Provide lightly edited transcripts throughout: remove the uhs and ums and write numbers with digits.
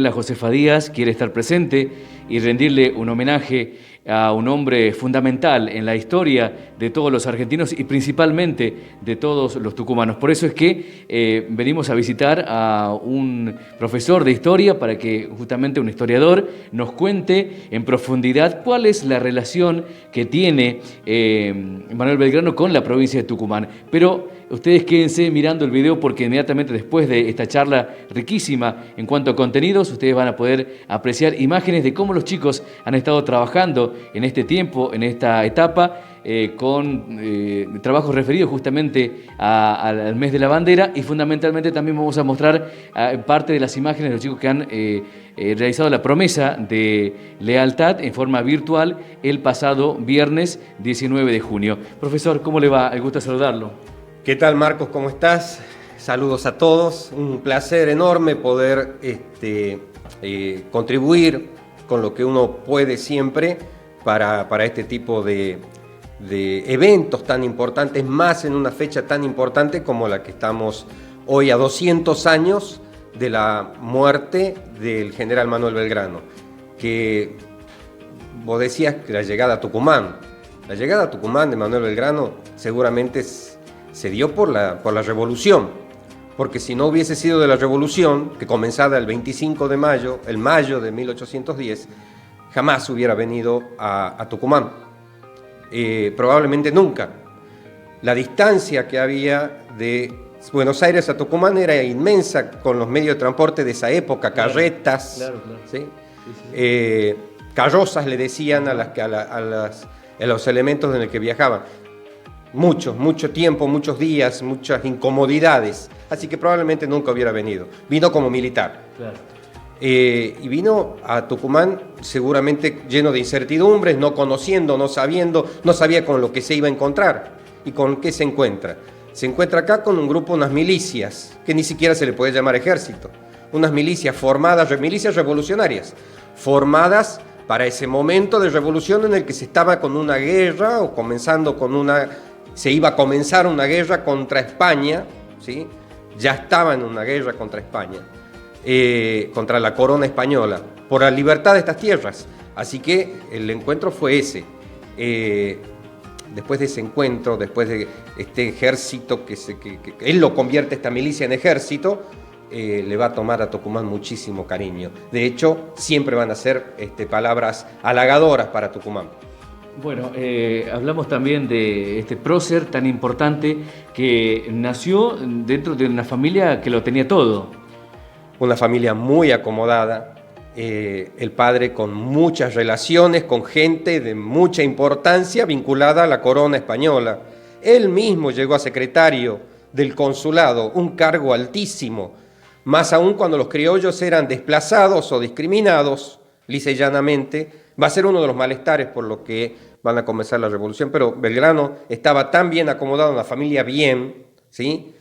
La Josefa Díaz quiere estar presente y rendirle un homenaje a un hombre fundamental en la historia de todos los argentinos y principalmente de todos los tucumanos. Por eso es que venimos a visitar a un profesor de historia para que justamente un historiador nos cuente en profundidad cuál es la relación que tiene Manuel Belgrano con la provincia de Tucumán. Pero ustedes quédense mirando el video porque inmediatamente después de esta charla riquísima en cuanto a contenidos, ustedes van a poder apreciar imágenes de cómo los chicos han estado trabajando en este tiempo, en esta etapa, con trabajos referidos justamente al mes de la bandera, y fundamentalmente también vamos a mostrar parte de las imágenes de los chicos que han realizado la promesa de lealtad en forma virtual el pasado viernes 19 de junio. Profesor, ¿cómo le va? El gusto de saludarlo. ¿Qué tal, Marcos? ¿Cómo estás? Saludos a todos. Un placer enorme poder contribuir con lo que uno puede siempre para este tipo de eventos tan importantes, más en una fecha tan importante como la que estamos hoy, a 200 años de la muerte del general Manuel Belgrano, que vos decías que la llegada a Tucumán. La llegada a Tucumán de Manuel Belgrano seguramente se dio por la revolución, porque si no hubiese sido de la revolución, que comenzaba el 25 de mayo, el mayo de 1810, jamás hubiera venido a Tucumán. Probablemente nunca. La distancia que había de Buenos Aires a Tucumán era inmensa con los medios de transporte de esa época, carretas, claro. ¿Sí? Sí, sí. Carrozas le decían a los elementos en el que viajaban. Mucho tiempo, muchos días, muchas incomodidades. Así que probablemente nunca hubiera venido. Vino como militar. Claro. Y vino a Tucumán seguramente lleno de incertidumbres, no conociendo, no sabiendo, no sabía con lo que se iba a encontrar. ¿Y con qué se encuentra? Se encuentra acá con un grupo, unas milicias, que ni siquiera se le puede llamar ejército. Unas milicias formadas, milicias revolucionarias, formadas para ese momento de revolución en el que se estaba con una guerra o se iba a comenzar una guerra contra España, ¿sí? Ya estaba en una guerra contra España. Contra la corona española, por la libertad de estas tierras. Así que el encuentro fue ese. Después de ese encuentro, después de este ejército, que él lo convierte, esta milicia, en ejército, le va a tomar a Tucumán muchísimo cariño. De hecho, siempre van a ser palabras halagadoras para Tucumán. Bueno, hablamos también de este prócer tan importante que nació dentro de una familia que lo tenía todo. Una familia muy acomodada, el padre con muchas relaciones, con gente de mucha importancia vinculada a la corona española. Él mismo llegó a secretario del consulado, un cargo altísimo, más aún cuando los criollos eran desplazados o discriminados, lisa y llanamente. Va a ser uno de los malestares por lo que van a comenzar la revolución, pero Belgrano estaba tan bien acomodado, una familia bien, ¿sí?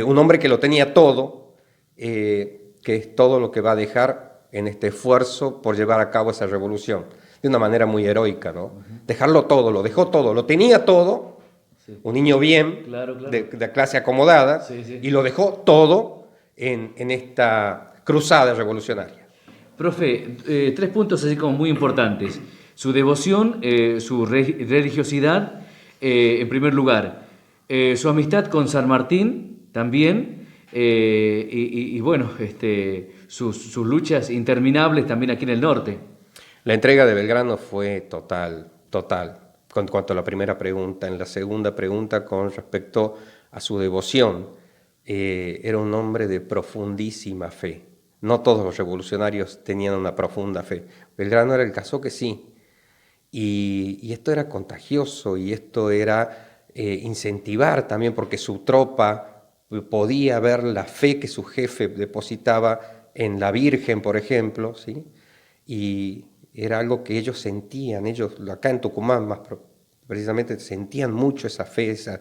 Un hombre que lo tenía todo, que es todo lo que va a dejar en este esfuerzo por llevar a cabo esa revolución, de una manera muy heroica, ¿no? Dejarlo todo, lo dejó todo, lo tenía todo, sí. Un niño bien, claro. De clase acomodada, sí. Y lo dejó todo en esta cruzada revolucionaria. Profe, 3 puntos así como muy importantes: su devoción, su religiosidad, en primer lugar, su amistad con San Martín también, y bueno, sus luchas interminables también aquí en el norte. La entrega de Belgrano fue total, con cuanto a la primera pregunta. En la segunda pregunta, con respecto a su devoción, era un hombre de profundísima fe. No todos los revolucionarios tenían una profunda fe. Belgrano era el caso que sí. Y esto era contagioso, y esto era incentivar también, porque su tropa podía ver la fe que su jefe depositaba en la Virgen, por ejemplo, ¿sí? Y era algo que ellos sentían, ellos acá en Tucumán más precisamente sentían mucho esa fe, esa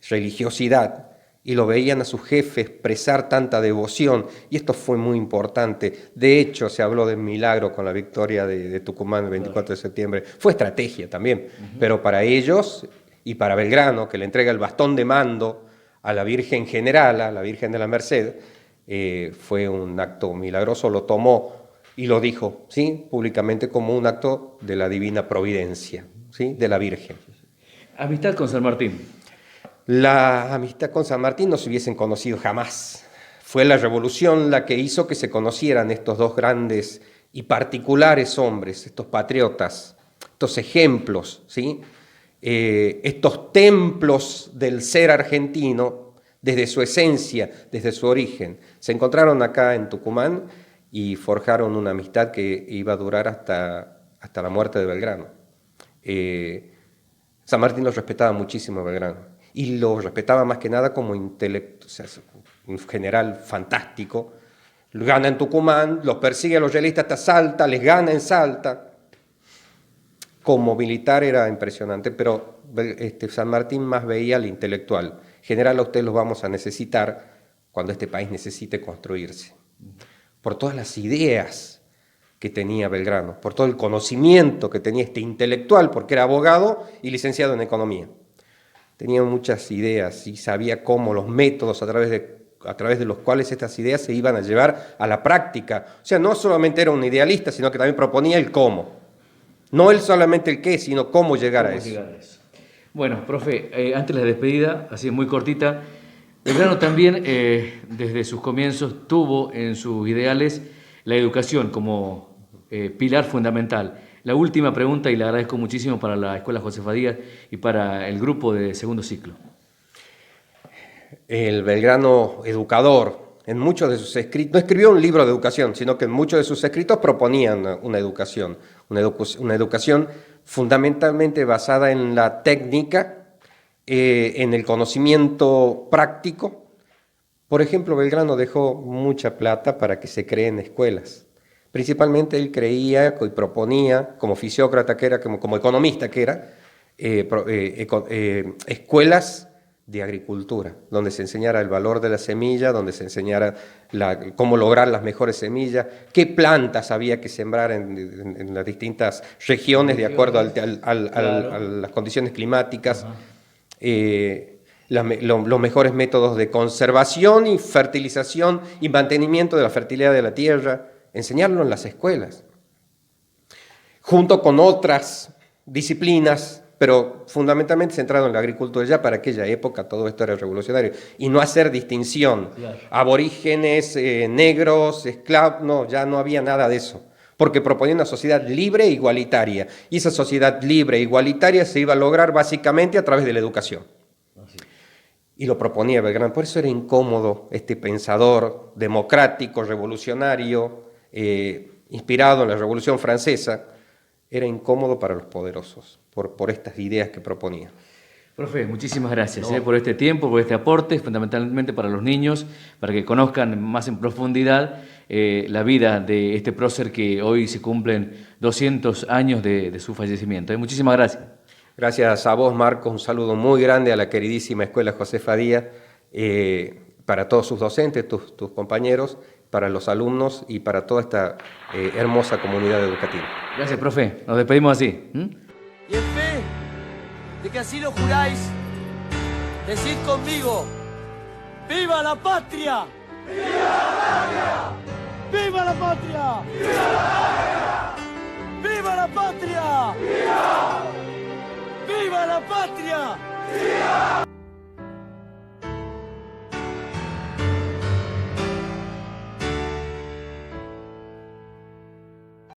religiosidad, y lo veían a su jefe expresar tanta devoción, y esto fue muy importante. De hecho, se habló de milagro con la victoria de Tucumán el 24 de septiembre. Fue estrategia también, pero para ellos y para Belgrano, que le entrega el bastón de mando a la Virgen Generala, a la Virgen de la Merced, fue un acto milagroso. Lo tomó y lo dijo, ¿sí?, públicamente como un acto de la divina providencia, ¿sí?, de la Virgen. Amistad con San Martín. La amistad con San Martín no se hubiesen conocido jamás. Fue la revolución la que hizo que se conocieran estos dos grandes y particulares hombres, estos patriotas, estos ejemplos, ¿sí?, estos templos del ser argentino desde su esencia, desde su origen. Se encontraron acá en Tucumán y forjaron una amistad que iba a durar hasta la muerte de Belgrano. San Martín lo respetaba muchísimo a Belgrano y lo respetaba más que nada como intelecto, o sea, un general fantástico. Gana en Tucumán, los persigue a los realistas hasta Salta, les gana en Salta. Como militar era impresionante, pero San Martín más veía al intelectual. General, a ustedes los vamos a necesitar cuando este país necesite construirse. Por todas las ideas que tenía Belgrano, por todo el conocimiento que tenía este intelectual, porque era abogado y licenciado en economía. Tenía muchas ideas y sabía cómo los métodos a través de los cuales estas ideas se iban a llevar a la práctica. O sea, no solamente era un idealista, sino que también proponía el cómo. No él solamente el qué, sino cómo llegar a eso. Bueno, profe, antes de la despedida, así muy cortita, Belgrano también desde sus comienzos tuvo en sus ideales la educación como pilar fundamental. La última pregunta, y le agradezco muchísimo para la Escuela Josefa Díaz y para el grupo de segundo ciclo. El Belgrano educador, en muchos de sus escritos, no escribió un libro de educación, sino que en muchos de sus escritos proponían una educación fundamentalmente basada en la técnica, en el conocimiento práctico. Por ejemplo, Belgrano dejó mucha plata para que se creen escuelas. Principalmente él creía y proponía, como fisiócrata que era, como economista que era, escuelas de agricultura, donde se enseñara el valor de la semilla, donde se enseñara cómo lograr las mejores semillas, qué plantas había que sembrar en las distintas regiones de acuerdo a las condiciones climáticas, los mejores métodos de conservación y fertilización y mantenimiento de la fertilidad de la tierra, enseñarlo en las escuelas, junto con otras disciplinas, pero fundamentalmente centrado en la agricultura. Ya para aquella época todo esto era revolucionario, y no hacer distinción, claro. Aborígenes, negros, esclavos, no, ya no había nada de eso, porque proponía una sociedad libre e igualitaria, y esa sociedad libre e igualitaria se iba a lograr básicamente a través de la educación. Y lo proponía Belgrano. Por eso era incómodo este pensador democrático, revolucionario, inspirado en la Revolución Francesa, era incómodo para los poderosos por estas ideas que proponía. Profe, muchísimas gracias por este tiempo, por este aporte, fundamentalmente para los niños, para que conozcan más en profundidad la vida de este prócer que hoy se cumplen 200 años de su fallecimiento. Muchísimas gracias. Gracias a vos, Marcos. Un saludo muy grande a la queridísima Escuela Josefa Díaz, para todos sus docentes, tus compañeros, para los alumnos y para toda esta hermosa comunidad educativa. Gracias, profe. Nos despedimos así. Y en fe de que así lo juráis, decid conmigo: ¡viva la patria! ¡Viva la patria! ¡Viva la patria! ¡Viva la patria! ¡Viva! ¡Viva la patria! ¡Viva!